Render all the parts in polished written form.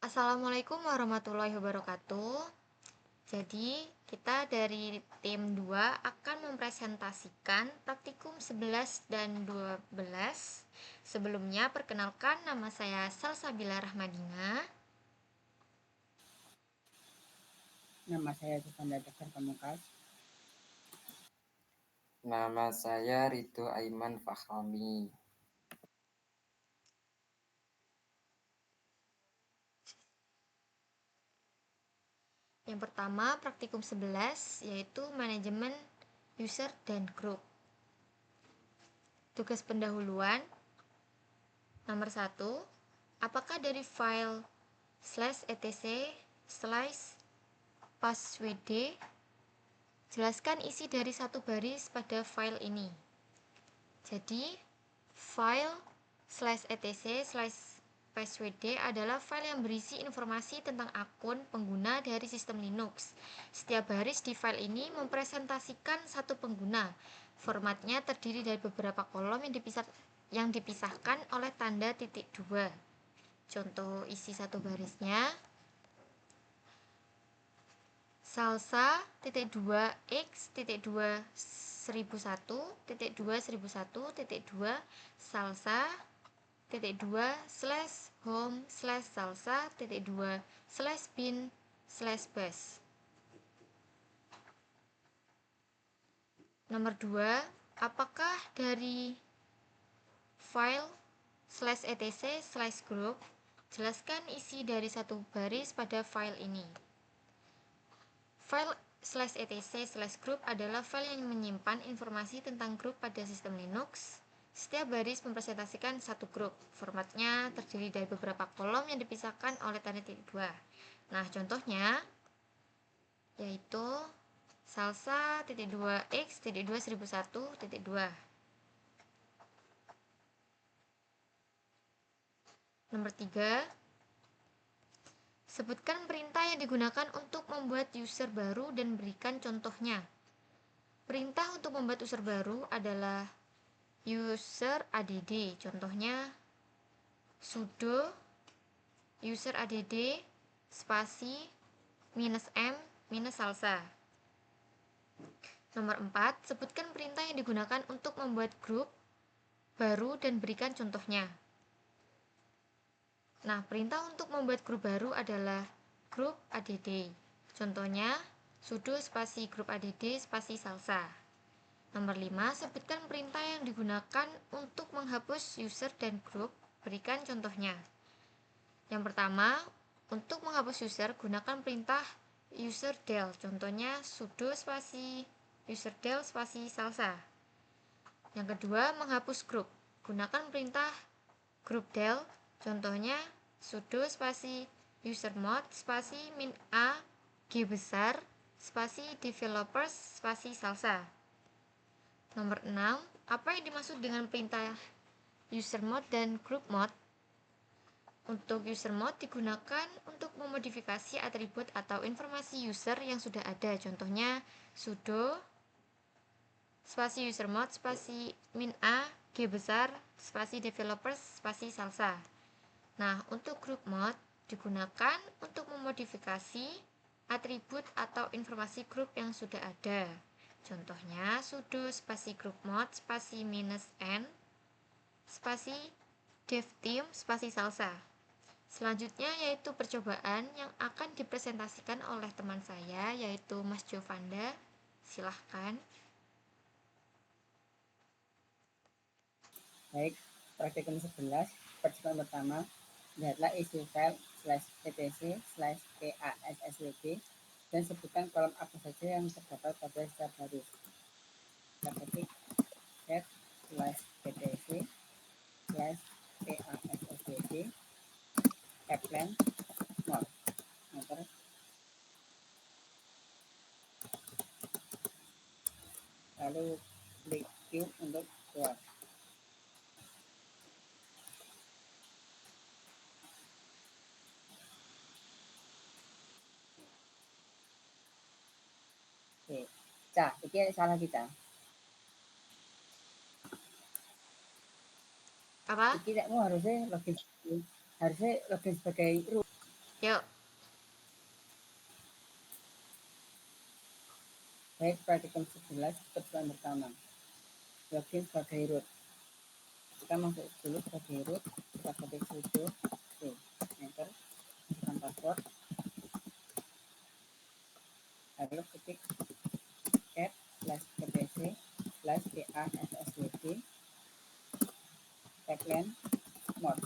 Assalamualaikum warahmatullahi wabarakatuh. Jadi, kita dari tim 2 akan mempresentasikan praktikum 11 dan 12. Sebelumnya, perkenalkan nama saya Salsabila Rahmadina. Nama saya Sufanda Daftar Pamungkas. Nama saya Ridho Aiman Fahrami. Yang pertama, praktikum 11 yaitu manajemen user dan group. Tugas pendahuluan nomor 1. Apakah dari file /etc/passwd jelaskan isi dari satu baris pada file ini. Jadi, file /etc/passwd adalah file yang berisi informasi tentang akun pengguna dari sistem Linux. Setiap baris di file ini mempresentasikan satu pengguna. Formatnya terdiri dari beberapa kolom yang dipisahkan oleh tanda titik 2. Contoh isi satu barisnya: salsa.2x.2.1001.2 salsa.home/salsa.2/bin/bash. Nomor 2, apakah dari file /etc/group jelaskan isi dari satu baris pada file ini. File /etc/group adalah file yang menyimpan informasi tentang grup pada sistem Linux. Setiap baris mempresentasikan satu grup. Formatnya terdiri dari beberapa kolom yang dipisahkan oleh tanda titik 2. Nah, contohnya yaitu salsa.2x.2.1001.2. Nomor 3, sebutkan perintah yang digunakan untuk membuat user baru dan berikan contohnya. Perintah untuk membuat user baru adalah user add, contohnya sudo user add spasi -m-salsa. Nomor 4, sebutkan perintah yang digunakan untuk membuat grup baru dan berikan contohnya. Nah, perintah untuk membuat grup baru adalah group add. Contohnya sudo spasi group add spasi salsa. Nomor 5, sebutkan perintah yang digunakan untuk menghapus user dan grup. Berikan contohnya. Yang pertama, untuk menghapus user, gunakan perintah userdel. Contohnya sudo spasi userdel spasi salsa. Yang kedua, menghapus grup. Gunakan perintah groupdel. Contohnya sudo spasi usermod spasi -a g besar spasi developers spasi salsa. Nomor 6, apa yang dimaksud dengan perintah usermod dan groupmod? Untuk usermod digunakan untuk memodifikasi atribut atau informasi user yang sudah ada. Contohnya sudo spasi usermod spasi -a g besar spasi developers spasi salsa. Nah, untuk group mode digunakan untuk memodifikasi atribut atau informasi grup yang sudah ada. Contohnya sudo spasi group mode spasi -n spasi devteam spasi salsa. Selanjutnya yaitu percobaan yang akan dipresentasikan oleh teman saya, yaitu Mas Jovanda. Silahkan. Baik, praktikum 11, percobaan pertama, lihatlah isi file /etc/passwd dan sebutkan kolom apa saja yang terdapat pada setiap baris. Kita ketik set /etc/passwd append 0. Enter. Lalu klik Q untuk keluar. Oke, Cah, ini salah kita. Apa? Iki kamu harusnya login sebagai root. Yuk. Baik, praktikum 11 percobaan pertama. Login sebagai root. Kita masuk dulu sebagai root, kita ketik sudo enter, masukkan password, lalu ketik cat/etc/passwd tagline more,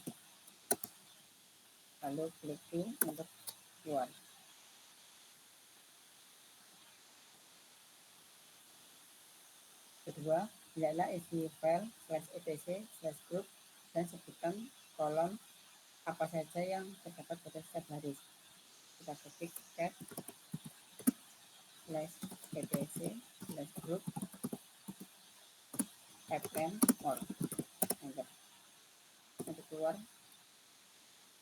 lalu klik Q untuk keluar. Kedua, lihatlah isi file /etc/group dan sebutkan kolom apa saja yang terdapat pada setiap baris. Kita ketik cat/etc/group tagline more, enter. Untuk keluar,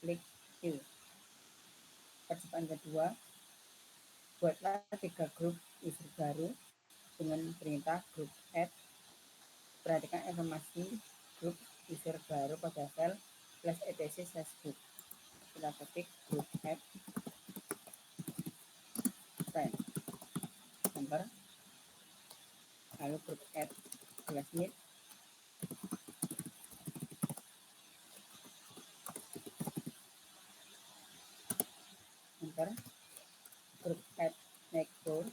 klik Q. Percobaan kedua, buatlah 3 grup user baru dengan perintah group add. Perhatikan informasi grup user baru pada file /etc/group. Kita ketik group add friend, enter. Lalu group add classmate, enter. Group add neighbor,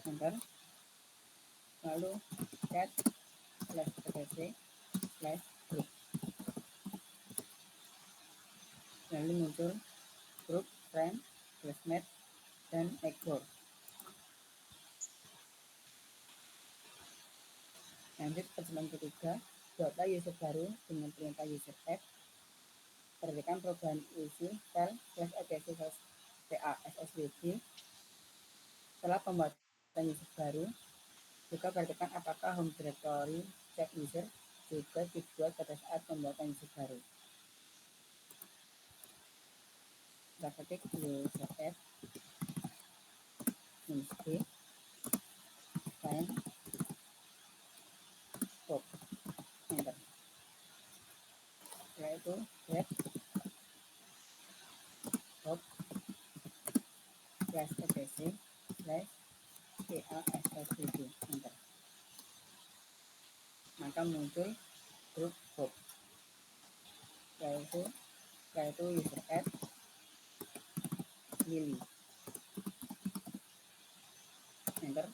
enter. Lalu cat/etc/group, lalu muncul grup friend, classmate, dan neighbor. Lanjut percobaan ketiga, buatlah user baru dengan perintah user add. Perhatikan perubahan isi file /etc/passwd setelah pembuatan user baru. Juga perhatikan apakah home directory chat user juga dibuat pada saat pembuatan user baru. Kita ketik user add -d find scope, enter. Setelah itu get scope /etc/passwd, enter. Maka muncul grup scope. Setelah itu user add Lily, enter.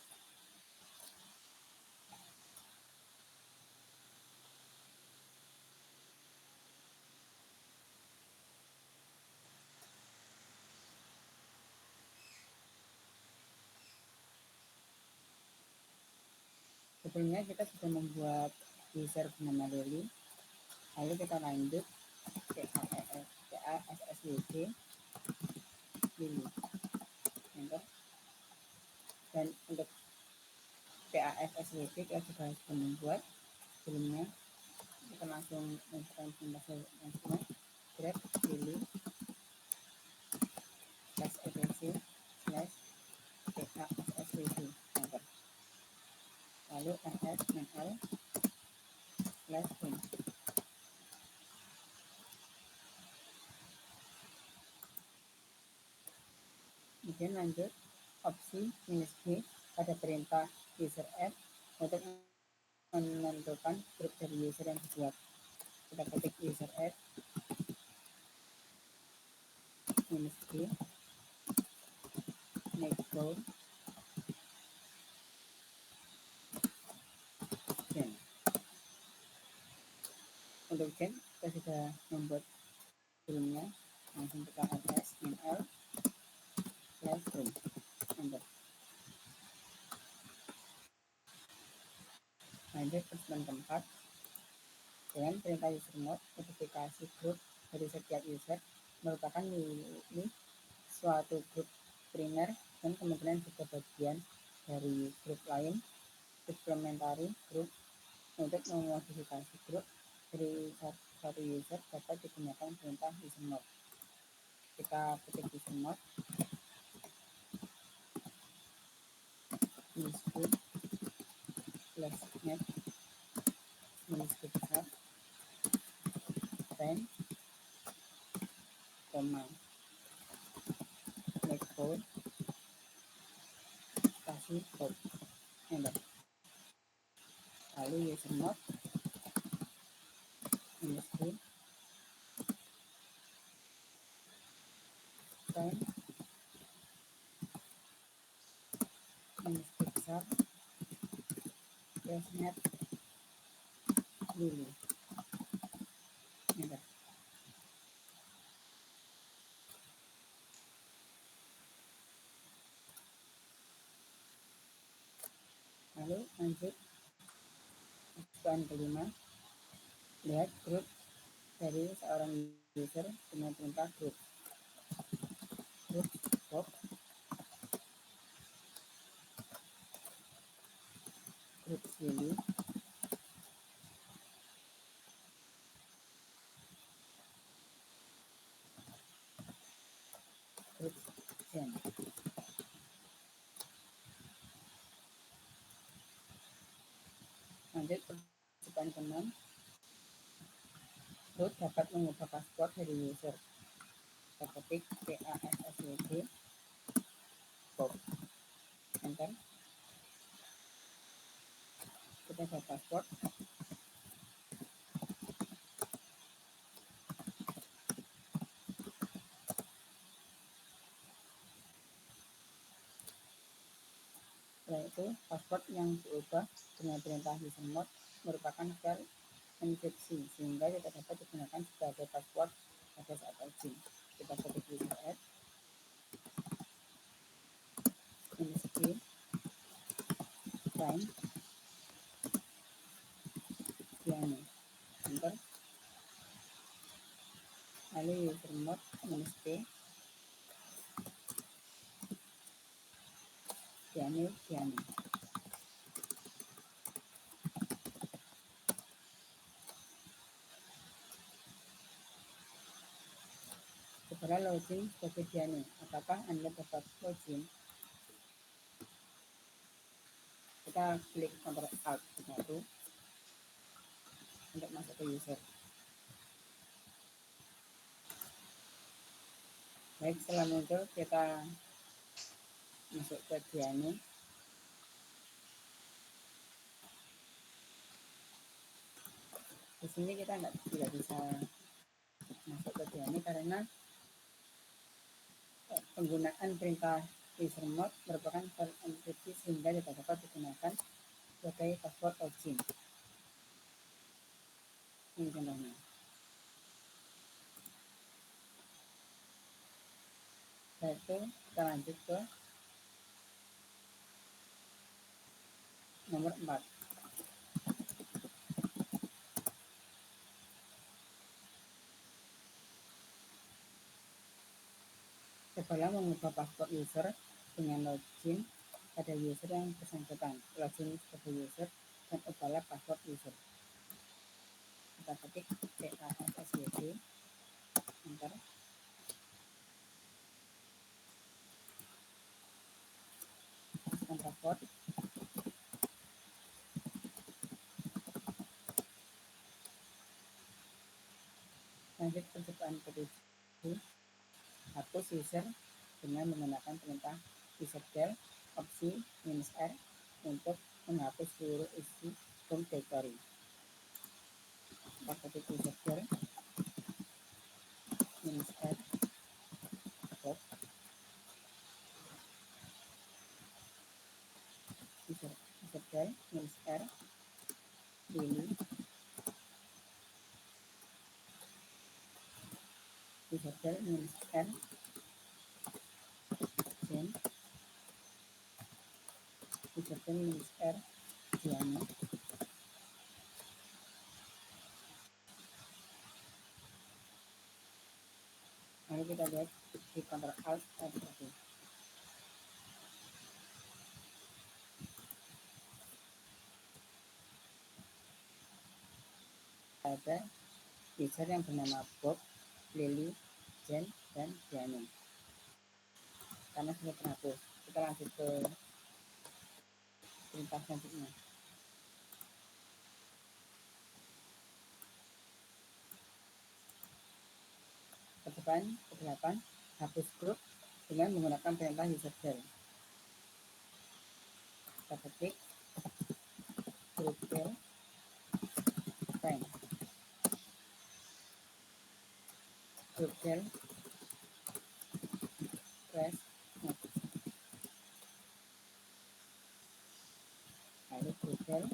Sebelumnya kita sudah membuat user bernama Lily, lalu kita lanjut passwd Lily, enter. Dan untuk passwd kita sudah membuat sebelumnya. Kita langsung masukkan password grep Lily /etc/passwd, enter. Lalu /nl/home. Kemudian lanjut opsi -g pada perintah user add untuk menentukan grup dari user yang dibuat. Kita ketik user add -g neighbor gen. Untuk gen kita sudah membuat sebelumnya, langsung kita add nl/home, enter. Lanjut percobaan keempat, dengan perintah user mode, notifikasi grup dari setiap user merupakan milik suatu grup primer dan kemungkinan juga bagian dari grup lain supplementary group. Untuk memodifikasi grup dari satu user dapat digunakan perintah user mode. Kita ketik user mode /net minus Q besar, time, koma, make code, spasi code, enter. Lalu user mode, minus Q, time, minus Q besar, testnet, dulu, enter. Lalu lanjut ujian kelima, lihat grup dari seorang user dengan perintah grup pop, grup Lily, grup Jen. Lanjut percobaan ke-6, root dapat mengubah password dari user. Kita ketik PASSWD pop, enter. Kita dapat password. Setelah itu password yang diubah dengan perintah usermod merupakan file enkripsi sehingga tidak dapat digunakan sebagai password pada saat login. Kita ketik user add -k time piano, enter. Lalu usermod -p piano. Setelah login sebagai piano, apakah Anda dapat login? Kita klik Ctrl Alt 1 untuk masuk ke user. Baik, setelah muncul kita masuk ke piano. Di sini kita tidak bisa masuk ke piano karena penggunaan perintah usermod merupakan file enkripsi sehingga tidak dapat digunakan sebagai password login. Ini contohnya. Setelah itu kita lanjut ke nomor 4. Cobalah mengubah password user dengan login pada user yang bersangkutan. Login sebagai user dan ubahlah password user. Kita ketik PASSWD, enter. Masukkan password. Lanjut percobaan ke-7, hapus user dengan menggunakan perintah userdel opsi -r untuk menghapus seluruh isi home directory. Kita ketik userdel -r pop, userdel -r dulu, userdel -r jen, userdel -r piano. Lalu kita lihat di Ctrl Alt F1. Ada user yang bernama Bob, Lily, Jen, dan Piano. Karena sudah terhapus, kita lanjut ke perintah selanjutnya. Jawaban ke-8, hapus grup dengan menggunakan perintah user_del. Kita ketik groupdel friend. Groupdel press next. Lalu groupdel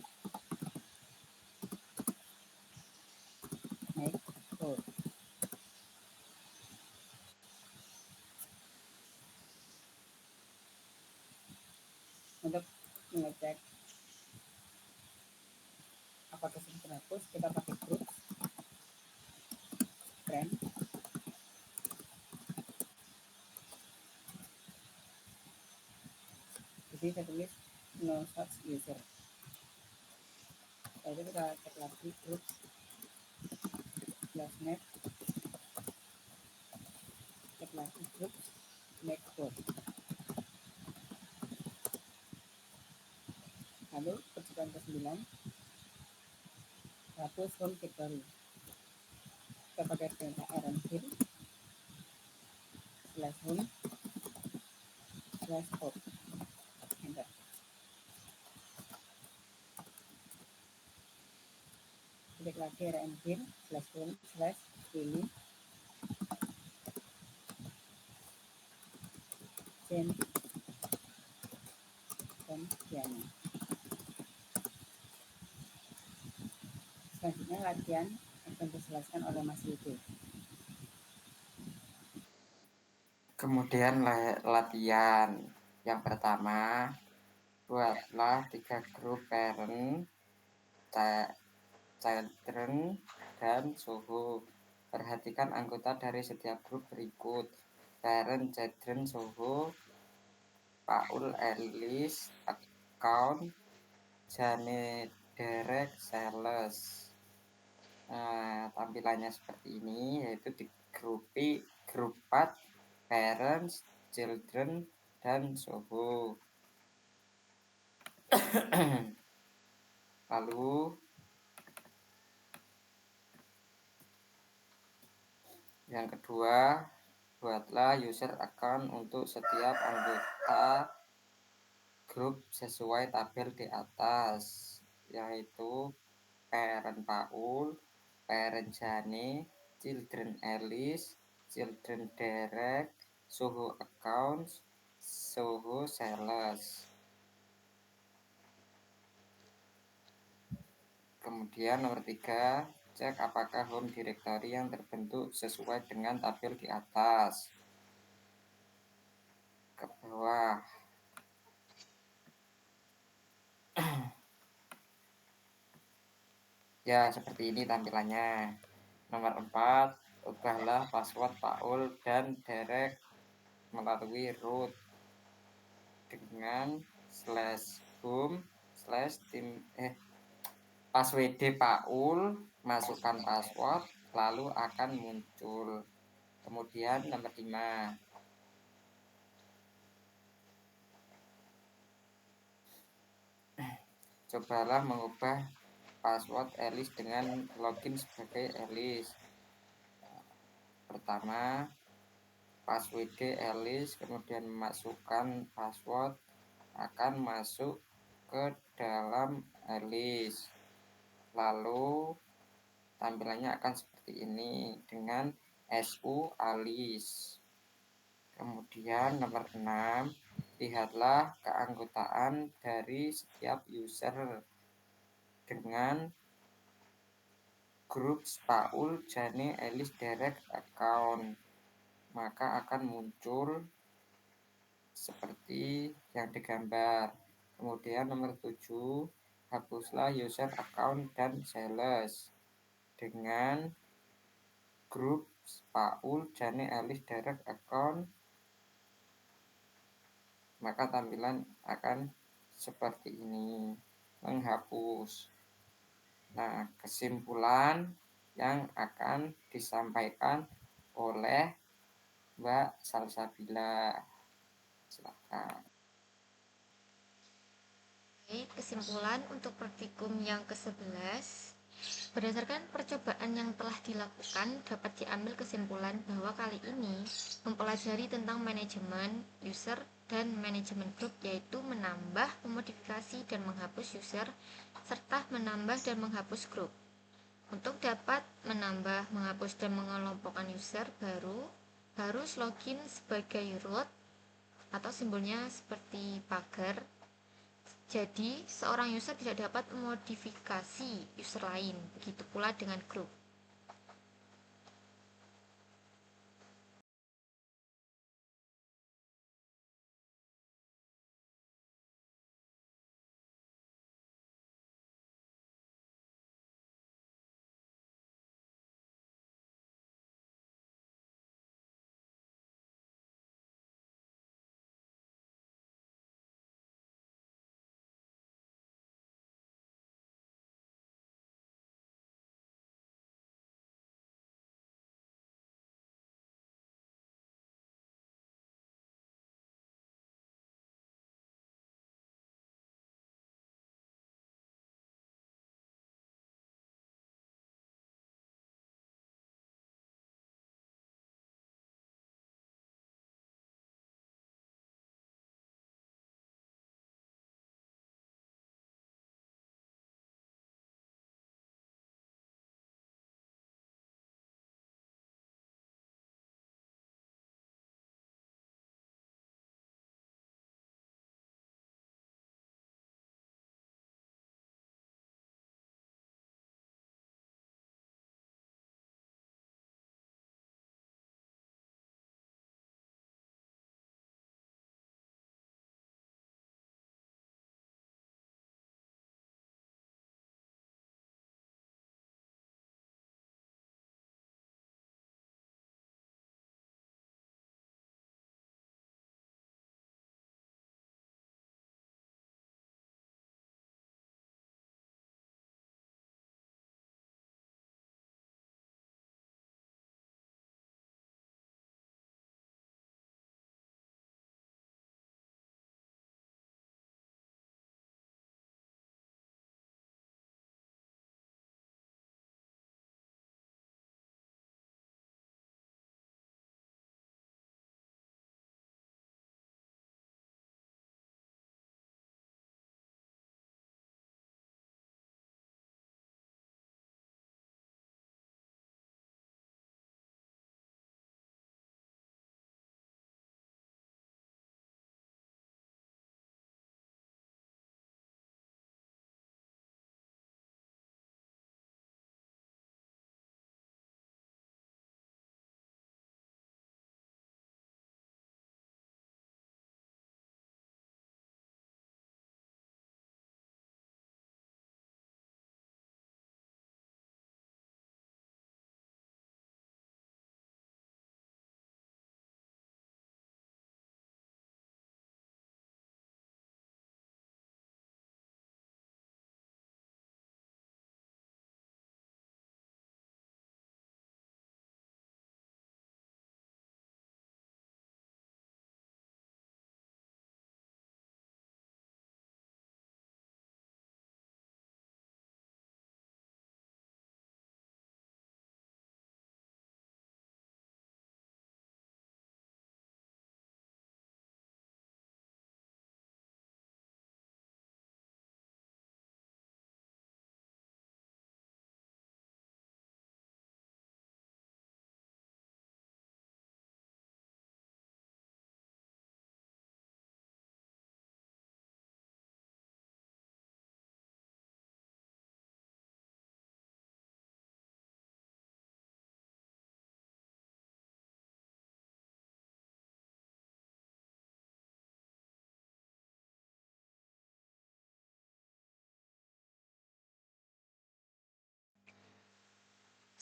make code. Untuk mengecek apakah sudah terhapus, kita pakai group friend. Jadi saya tulis no such user. Lalu kita cek lagi group /net, cek lagi group make code. Lalu percobaan ke-9, hapus home directory. Kita pakai perintah rmdir /home /home. Enter. Klik lagi rmdir /home /ini change Diana. Selanjutnya latihan akan dijelaskan oleh Mas Yudi. Kemudian latihan yang pertama, buatlah 3 grup parent, children, dan suhu. Perhatikan anggota dari setiap grup berikut: parent, children, suhu, Paul, Alice, account, Jane, Derek, sales. Nah, tampilannya seperti ini, yaitu di grup 4 parents, children, dan suhu. Lalu yang kedua, buatlah user account untuk setiap anggota grup sesuai tabel di atas, yaitu parent Paul, parent Jane, children Alice, children Derek, suhu accounts, suhu sales. Kemudian nomor 3, cek apakah home directory yang terbentuk sesuai dengan tabel di atas. Ke bawah. Ya, seperti ini tampilannya. Nomor 4, ubahlah password Paul dan Derek melalui root dengan /home /tim password Paul, masukkan password, lalu akan muncul. Kemudian nomor 5, cobalah mengubah password Alice dengan login sebagai Alice. Pertama, password Alice, kemudian memasukkan password, akan masuk ke dalam Alice. Lalu tampilannya akan seperti ini dengan SU Alice. Kemudian nomor 6, lihatlah keanggotaan dari setiap user dengan grup Paul, Jane, Alice, Derek, account. Maka akan muncul seperti yang digambar. Kemudian nomor 7, hapuslah user account dan sales dengan grup Paul, Jane, Alice, Derek, account. Maka tampilan akan seperti ini, menghapus. Nah, kesimpulan yang akan disampaikan oleh Mbak Salsabila. Silakan. Baik, kesimpulan untuk praktikum yang ke-11. Berdasarkan percobaan yang telah dilakukan, dapat diambil kesimpulan bahwa kali ini mempelajari tentang manajemen user dan manajemen grup, yaitu menambah, memodifikasi, dan menghapus user, serta menambah dan menghapus grup. Untuk dapat menambah, menghapus, dan mengelompokkan user baru, harus login sebagai root atau simbolnya seperti pagar. Jadi, seorang user tidak dapat memodifikasi user lain, begitu pula dengan grup.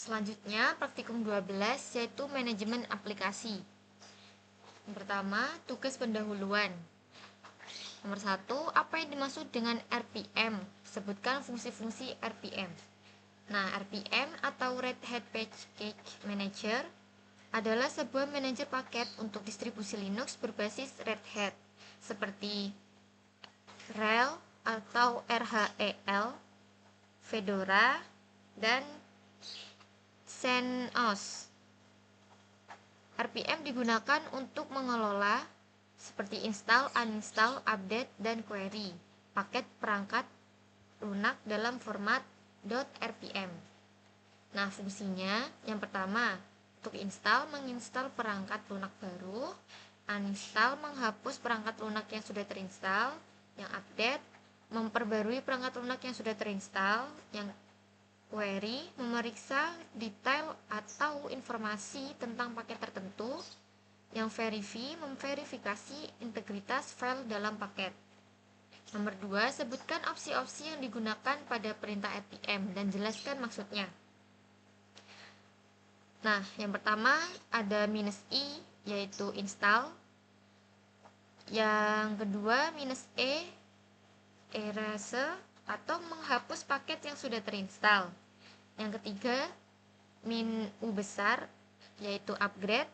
Selanjutnya, praktikum 12 yaitu manajemen aplikasi. Yang pertama, tugas pendahuluan. Nomor 1, apa yang dimaksud dengan RPM? Sebutkan fungsi-fungsi RPM. Nah, RPM atau Red Hat Package Manager adalah sebuah manajer paket untuk distribusi Linux berbasis Red Hat, seperti RHEL atau RHEL, Fedora, dan CentOS. RPM digunakan untuk mengelola seperti install, uninstall, update, dan query paket perangkat lunak dalam format .rpm. Nah, fungsinya yang pertama, untuk install, menginstal perangkat lunak baru, uninstall, menghapus perangkat lunak yang sudah terinstall, yang update, memperbarui perangkat lunak yang sudah terinstall, yang query, memeriksa detail atau informasi tentang paket tertentu, yang verify, memverifikasi integritas file dalam paket. Nomor 2, sebutkan opsi-opsi yang digunakan pada perintah rpm dan jelaskan maksudnya. Nah, yang pertama ada "-i", yaitu install. Yang kedua "-e", erase atau menghapus paket yang sudah terinstall. Yang ketiga "-u" besar, yaitu upgrade,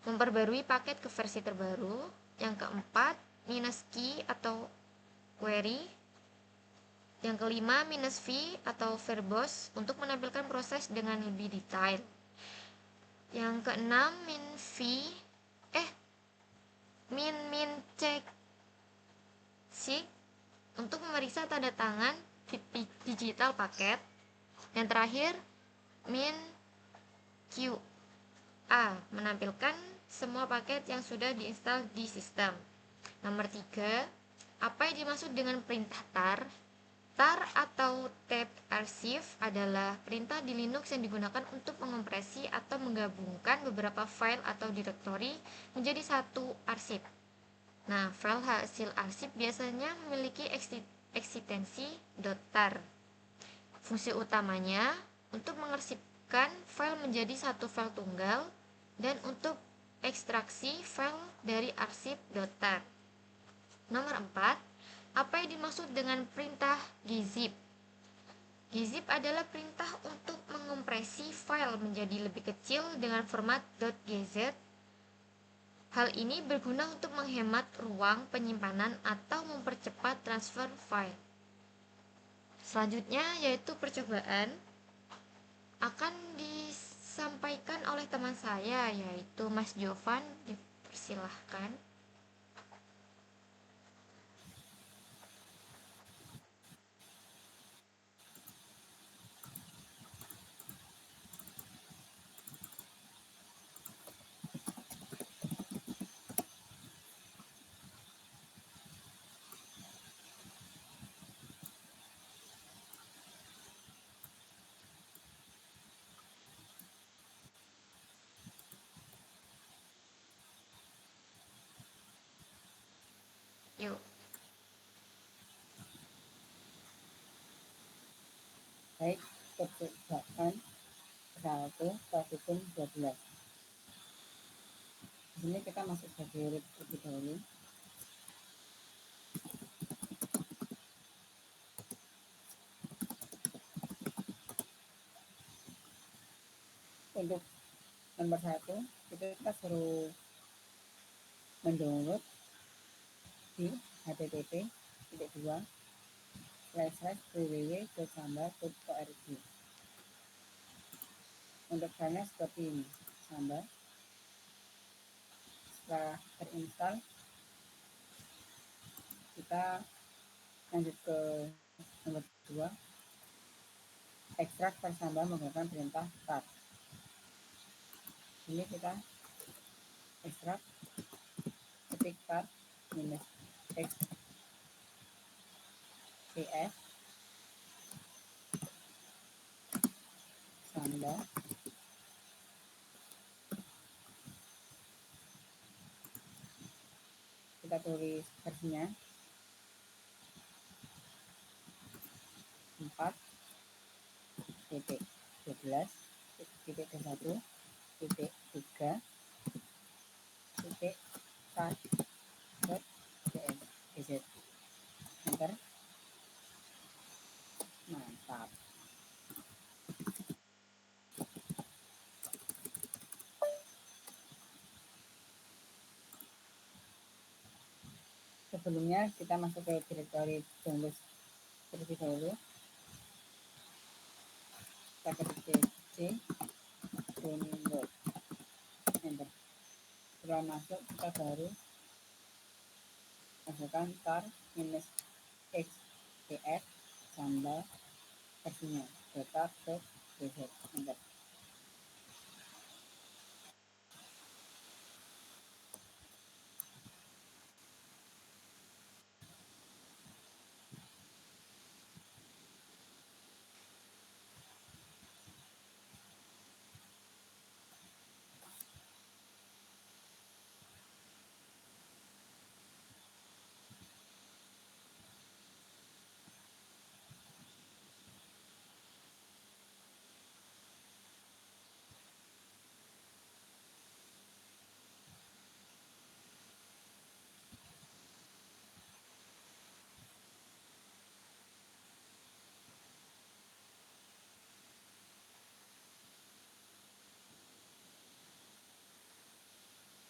memperbarui paket ke versi terbaru. Yang keempat "-key" atau query. Yang kelima "-v" atau verbose untuk menampilkan proses dengan lebih detail. Yang keenam "-check sheet" untuk memeriksa tanda tangan digital paket. Yang terakhir "-qa" menampilkan semua paket yang sudah diinstal di sistem. Nomor 3, apa yang dimaksud dengan perintah tar? Tar atau tab archive adalah perintah di Linux yang digunakan untuk mengompresi atau menggabungkan beberapa file atau direktori menjadi satu arsip. Nah, file hasil arsip biasanya memiliki ekstensi .tar. Fungsi utamanya untuk mengarsipkan file menjadi satu file tunggal dan untuk ekstraksi file dari arsip .tar. Nomor 4, apa yang dimaksud dengan perintah gzip? Gzip adalah perintah untuk mengompresi file menjadi lebih kecil dengan format .gz. Hal ini berguna untuk menghemat ruang penyimpanan atau mempercepat transfer file. Selanjutnya yaitu percobaan akan disampaikan oleh teman saya, yaitu Mas Jovan. Dipersilahkan. Yuk. Baik, percobaan 1 praktikum 12. Di sini kita masuk sebagai terlebih dahulu. Untuk nomor 1, kita suruh mendownload di http://www.samba.org. Untuk filenya seperti ini, Samba. Setelah terinstall, kita lanjut ke nomor 2, ekstrak file Samba menggunakan perintah tar. Ini kita ekstrak, ketik tar -x Samba kita tulis versinya 4.12.3.1.4.gz. Enter. Mantap. Sebelumnya kita masuk ke direktori download terlebih dahulu. paket C download, enter. Setelah masuk kita baru masukkan tar minus xdf tambah versinya data bz, enter.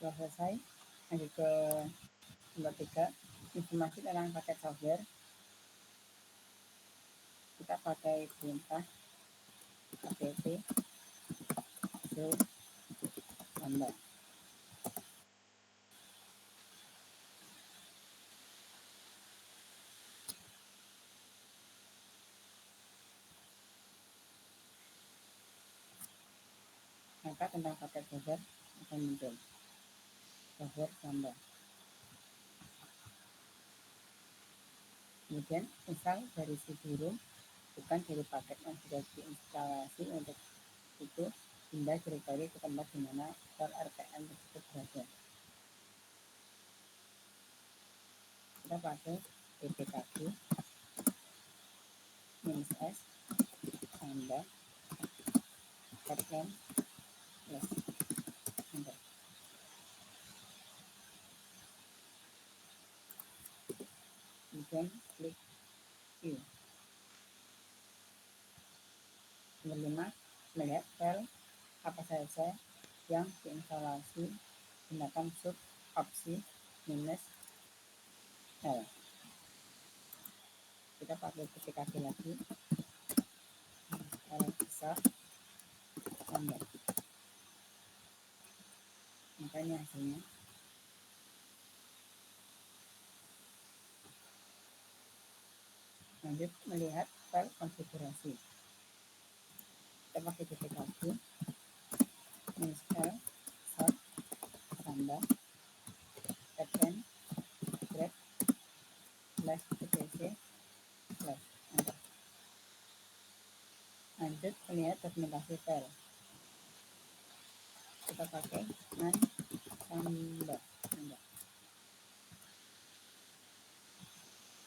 Setelah selesai, lanjut ke nomor 3, informasi tentang paket software. Kita pakai perintah apt show tambah. Maka tentang paket software akan muncul software tambah. Kemudian install dari CD-ROM, bukan dari paket yang sudah diinstalasi. Untuk itu pindah directory ke tempat di mana file RTM tersebut berada. Kita pakai ppkg -s tambah rtm plus, enter. Kemudian klik view. Nomor 5, melihat file apa saja yang diinstalasi, gunakan sub opsi minus L. Kita pakai ppkg lagi, L besar tambah. Makanya hasilnya. Lanjut melihat file konfigurasi. Kita pakai ppkg minus L start tambah rtm grep slash etc slash, enter. Lanjut melihat dokumentasi file. Kita pakai man tambah, enter.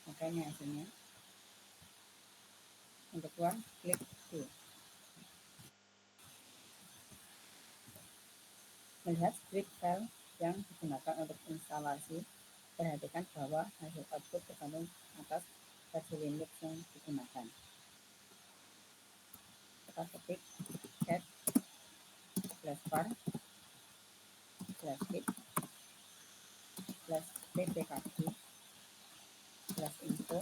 Makanya hasilnya. Untuk keluar, klik Q. Melihat script file yang digunakan untuk instalasi, perhatikan bahwa hasil output tergantung atas versi Linux yang digunakan. Kita ketik cat /var /hit /ppkg /info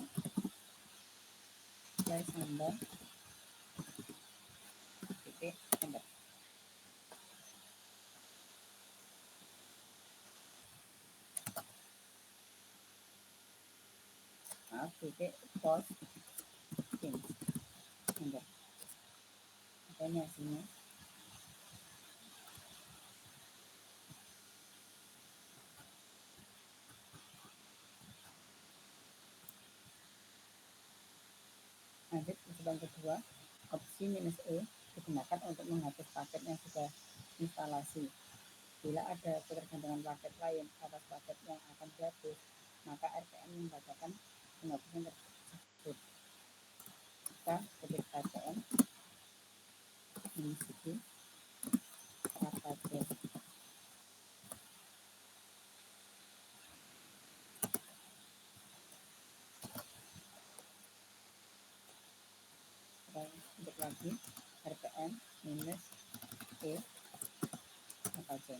/sambal titik, enter. Titik post change, enter. Makanya hasilnya. Lanjut usulan kedua, opsi -E digunakan untuk menghapus paket yang sudah instalasi. Bila ada ketergantungan paket lain atas paket yang akan dihapus, maka RTM membacakan penghapusan tersebut. Kita ketik RTM -cd apache. Untuk lagi RTM -e apache.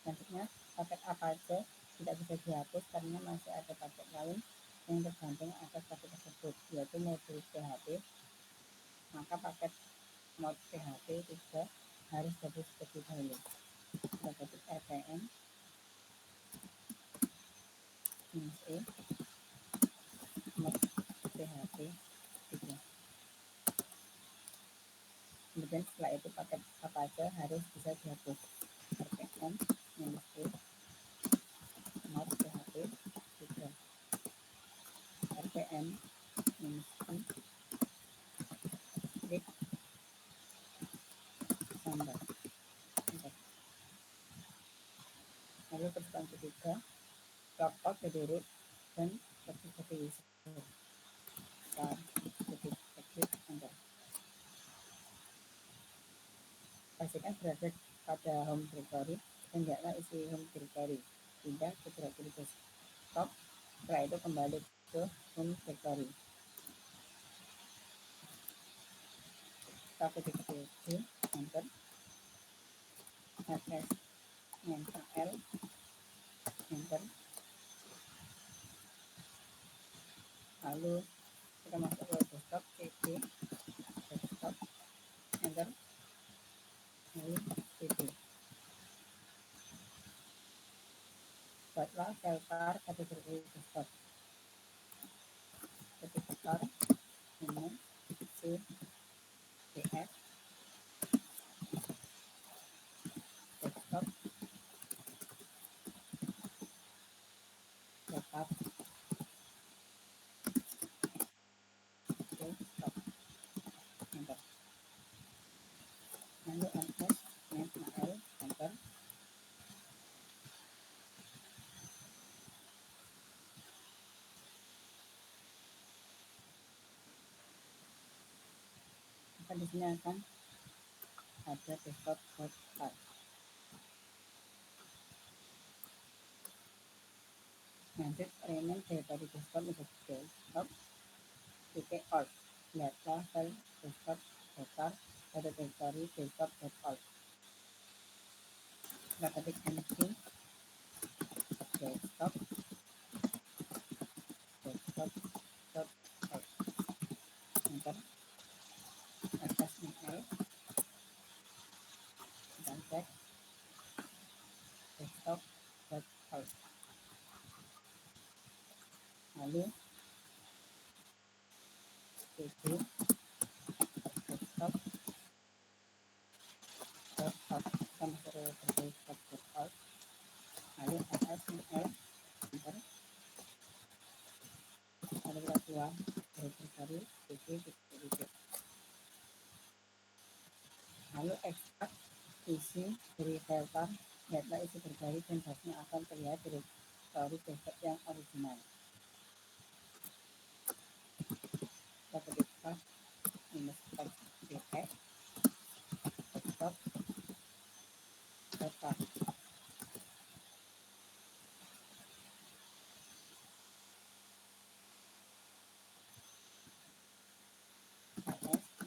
Selanjutnya, paket apache tidak bisa dihapus karena masih ada paket lain yang tergantung atas paket tersebut, yaitu modul PHP maka paket mod PHP 3 harus double seperti dahulu. Kita ketik rpm -e mod PHP 3. Kemudian setelah itu paket apa aja harus bisa dihapus. rpm -e mod PHP 3 rpm -e klik tambah. Lalu terusan ketiga logout jadi root dan ketik user klik enter. Pastikan berada pada home directory dan janganlah isi home directory, pindah ke directory desktop. Setelah itu kembali ke home directory. Kita ketik enter, ls -l enter, lalu kita masuk ke desktop, cd desktop enter, lalu cd. Buatlah filter kategori desktop, ketik filter ini cds desktop desktop desktop enter, lalu ls -l enter, maka di sini akan ada desktop file. Lanjut rename dari desktop untuk desktop titik org. Lihatlah file desktop daftar pada directory desktop.org. Kita ketik md desktop desktop.org enter, ls-l dan cek desktop.org, lalu cd desktop.org, kita masuk ke desktop.org, lalu ls-l enter, lalu kita keluar dari directory cd, lalu ekstrak isi dari filter. Lihatlah isi berbagai dan dashnya akan terlihat dari directory desktop yang original. Kita ketik -ds desktop data.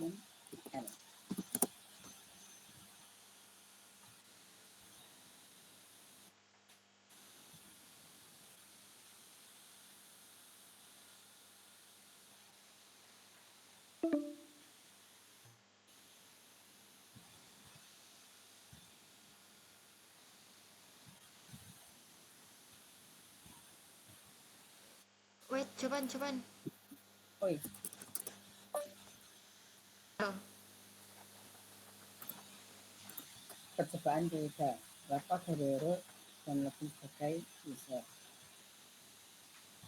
ls-l Wait, Jovan. Oi, Oh, percobaan beda. Berapa dari root dan lebih sebagai user.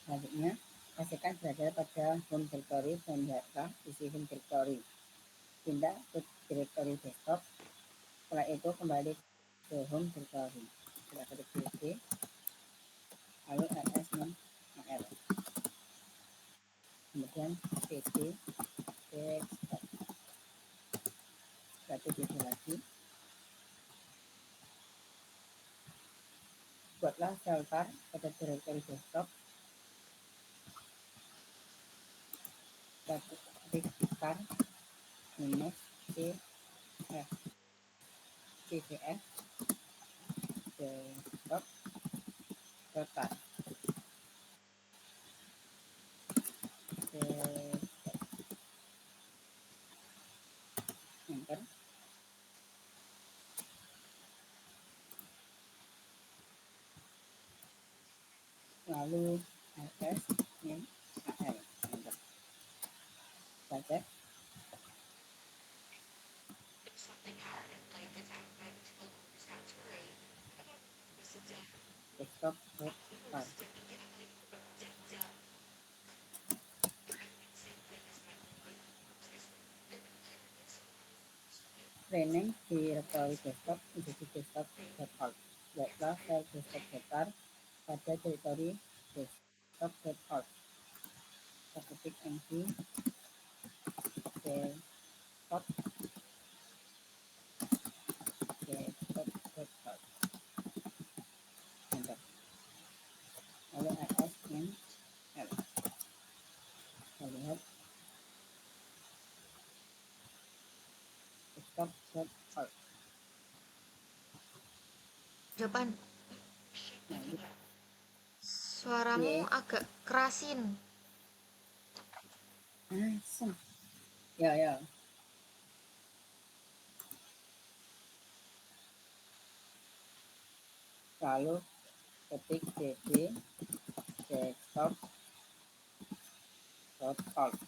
Selanjutnya, pastikan berada pada home directory dan lihatlah isi home directory. Pindah ke directory desktop. Setelah itu kembali ke home directory. Kita ketik cd, lalu ls-l, kemudian cd desktop. Berarti cd lagi. Buatlah filter pada directory desktop. Ketik filter minus cf cds desktop total. lalu ls min al, enter. Kita cek desktop.tar. Rename directory desktop menjadi desktop.org. Buatlah file desktop.tar pada direktori desktop.org. Kita ketik mv desktop desktop.org, enter. Lalu ls min l. Kita lihat desktop.org. Jawaban. Nah, ini Suaramu agak kerasin. ya. Lalu ketik cd desktop.org,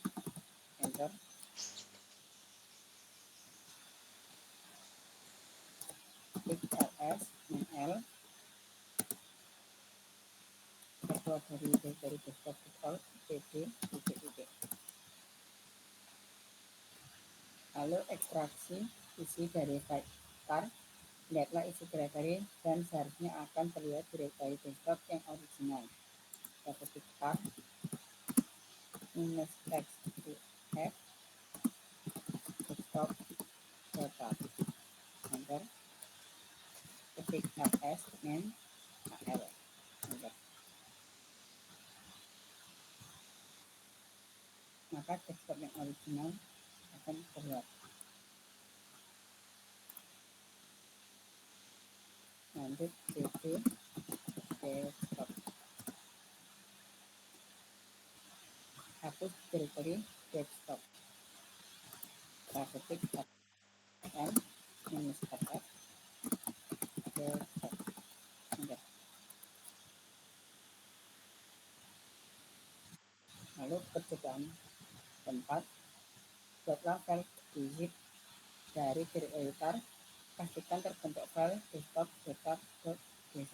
enter. Ketik ls min l, keluar dari desktop.org cd titik. Lalu ekstraksi isi dari file tar. Lihatlah isi directory dan seharusnya akan terlihat directory desktop yang original. Kita ketik tar -x to f desktop.tar, enter. Ketik ls min al, enter. Maka desktop yang original akan terlihat. Lanjut cd desktop, hapus directory desktop. Kita ketik m -f desktop, enter. Lalu percobaan keempat, buatlah file digit dari directory tar. Pastikan terbentuk file desktop.tar.gz.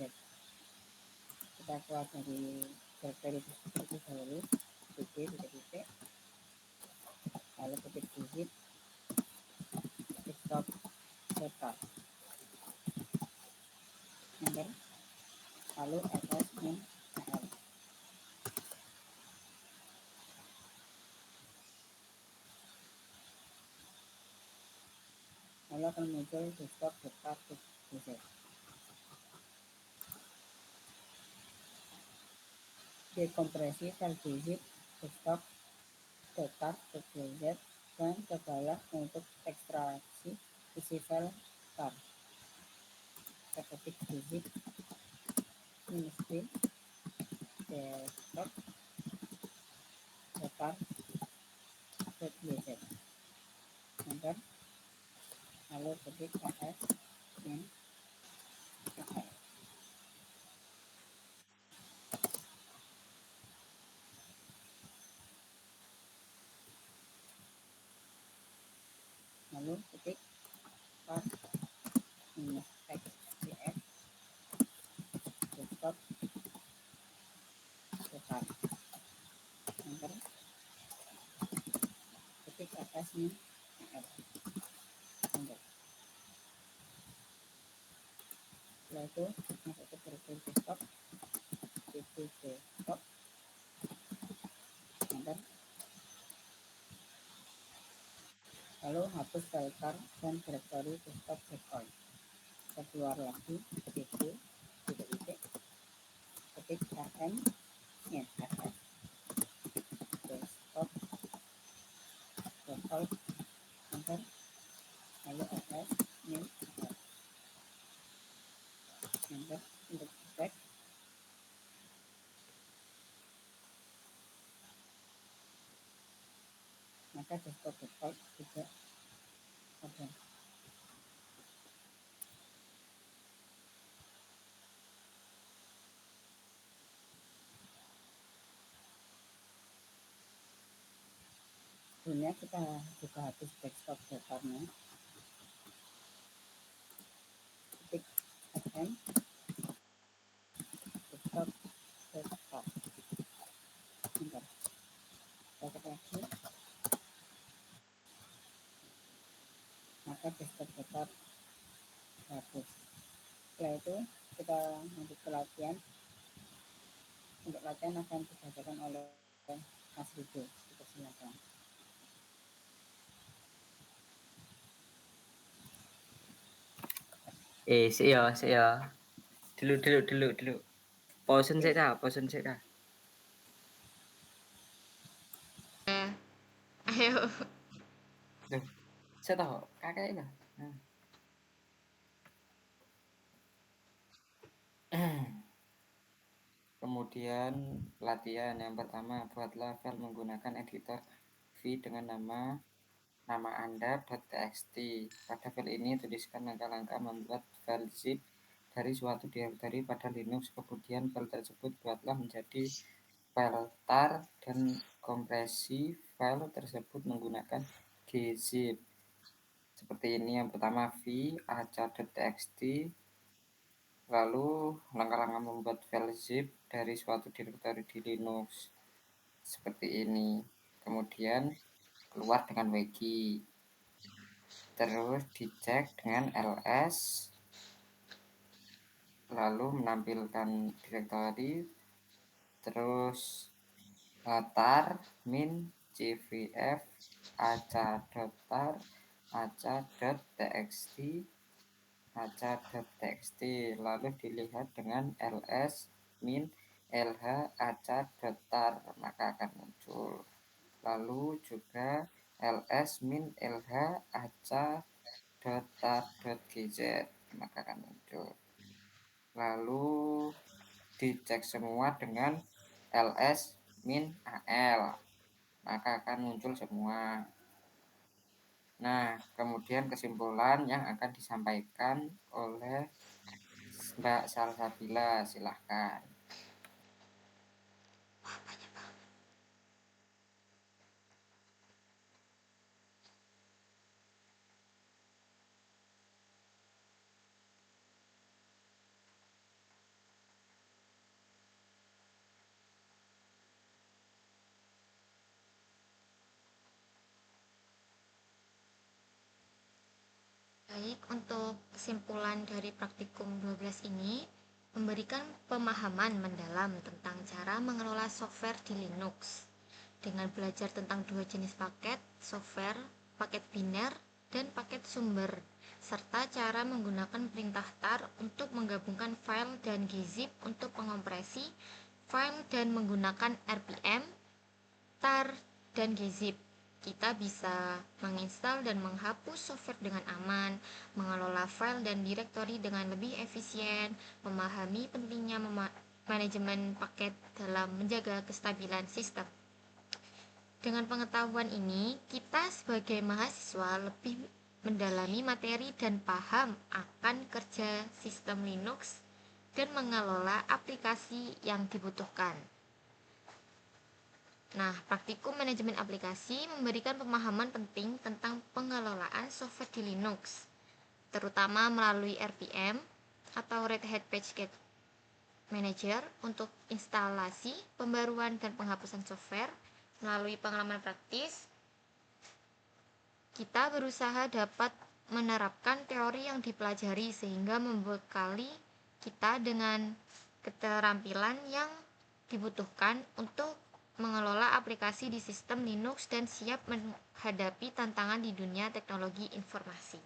Kita keluar dari directory terlebih dahulu, titik, lalu ketik digit desktop.tar, enter. Lalu ls min al. Lalu akan muncul desktop.tar.gz. Dekompresi file digit desktop.tar.gz dan cobalah untuk ekstraksi isi file tar. Kita ketik digit -d desktop.tar.gz, enter. Lalu ketik ls min al. Lalu ketik tar -x df desktop.tar, enter. Ketik ls min al, enter. Setelah itu masuk ke directory desktop, cd desktop, enter. Lalu hapus file tar dan directory desktop.org. Kita keluar lagi, cd titik, ketik rm min rs desktop.org, enter. Lalu ls min al, enter. Untuk cek, maka desktop.org juga ada. Sebelumnya kita buka hapus desktop datarnya, ketik fm desktop desktop, bentar, kita ketik lagi, maka desktop datar hapus. Setelah itu kita lanjut ke latihan. Untuk latihan akan dibacakan oleh Mas Rido. Kita silakan. Sik ya. Dulu. Pausen sik dah. Ayo. Loh, saya tahu kakek itu. Kemudian latihan yang pertama, buatlah file menggunakan editor V dengan nama Anda .txt. Pada file ini tuliskan langkah-langkah membuat file zip dari suatu directory pada Linux. Kemudian file tersebut buatlah menjadi file tar dan kompresi file tersebut menggunakan gzip. Seperti ini, yang pertama v aca.txt, lalu langkah-langkah membuat file zip dari suatu directory di Linux. Seperti ini. Kemudian keluar dengan wiki. Terus dicek dengan ls, lalu menampilkan directory, terus tar min cvf aca.tar aca.txt aca.txt, lalu dilihat dengan ls min lh aca.tar, maka akan muncul. Lalu juga ls min lh aca.tar.gz, maka akan muncul. Lalu dicek semua dengan ls min al, maka akan muncul semua. Nah, kemudian kesimpulan yang akan disampaikan oleh Mbak Salsabila, silahkan. Baik, untuk kesimpulan dari praktikum 12 ini memberikan pemahaman mendalam tentang cara mengelola software di Linux dengan belajar tentang dua jenis paket software, paket biner dan paket sumber, serta cara menggunakan perintah tar untuk menggabungkan file dan gzip untuk mengopresi file dan menggunakan rpm, tar, dan gzip. Kita bisa menginstal dan menghapus software dengan aman, mengelola file dan direktori dengan lebih efisien, memahami pentingnya manajemen paket dalam menjaga kestabilan sistem. Dengan pengetahuan ini, kita sebagai mahasiswa lebih mendalami materi dan paham akan kerja sistem Linux dan mengelola aplikasi yang dibutuhkan. Nah, praktikum manajemen aplikasi memberikan pemahaman penting tentang pengelolaan software di Linux, terutama melalui RPM atau Red Hat Package Manager untuk instalasi, pembaruan, dan penghapusan software. Melalui pengalaman praktis, kita berusaha dapat menerapkan teori yang dipelajari sehingga membekali kita dengan keterampilan yang dibutuhkan untuk mengelola aplikasi di sistem Linux dan siap menghadapi tantangan di dunia teknologi informasi.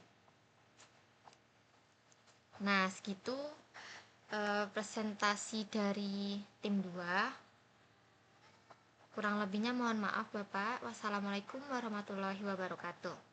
Nah, segitu presentasi dari tim 2. Kurang lebihnya mohon maaf Bapak. Wassalamualaikum warahmatullahi wabarakatuh.